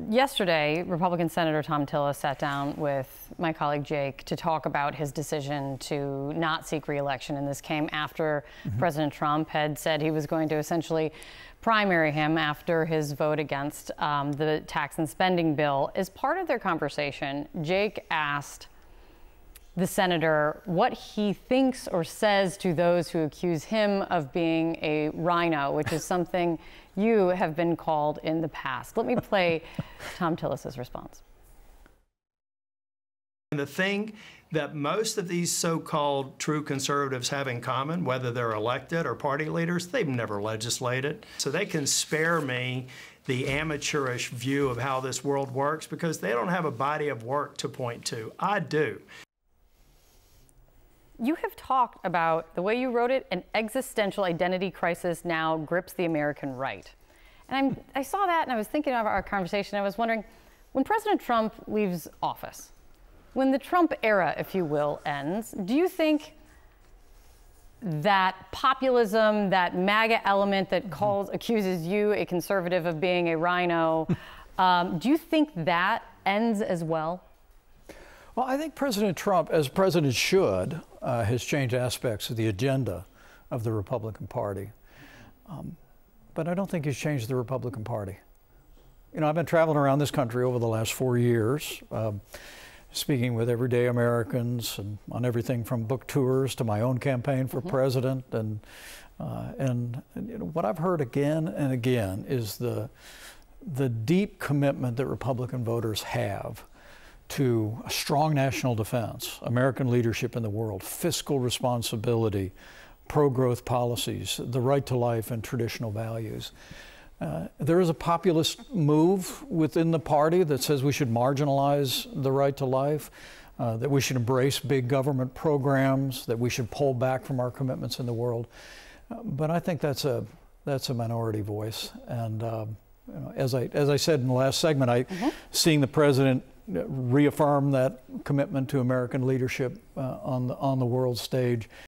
Yesterday, Republican Senator Thom Tillis sat down with my colleague Jake to talk about his decision to not seek re-election, and this came after President Trump had said he was going to essentially primary him after his vote against the tax and spending bill. As part of their conversation, Jake asked the senator what he thinks or says to those who accuse him of being a rhino, which is something you have been called in the past. Let me play Thom Tillis's response. And the thing that most of these so-called true conservatives have in common, whether they're elected or party leaders, they've never legislated. So they can spare me the amateurish view of how this world works because they don't have a body of work to point to. I do. You have talked about, the way you wrote it, an existential identity crisis now grips the American right. And I saw that and I was thinking of our conversation. I was wondering, when President Trump leaves office, when the Trump era, if you will, ends, do you think that populism, that MAGA element that accuses you, a conservative, of being a rhino, do you think that ends as well? Well, I think President Trump, as president should, has changed aspects of the agenda of the Republican Party. But I don't think he's changed the Republican Party. You know, I've been traveling around this country over the last 4 years, speaking with everyday Americans and on everything from book tours to my own campaign for president. And you know, what I've heard again and again is the deep commitment that Republican voters have to a strong national defense, American leadership in the world, fiscal responsibility, pro-growth policies, the right to life and traditional values. There is a populist move within the party that says we should marginalize the right to life, that we should embrace big government programs, that we should pull back from our commitments in the world. But I think that's a minority voice. And you know, as I said in the last segment, seeing the president reaffirm that commitment to American leadership on the world stage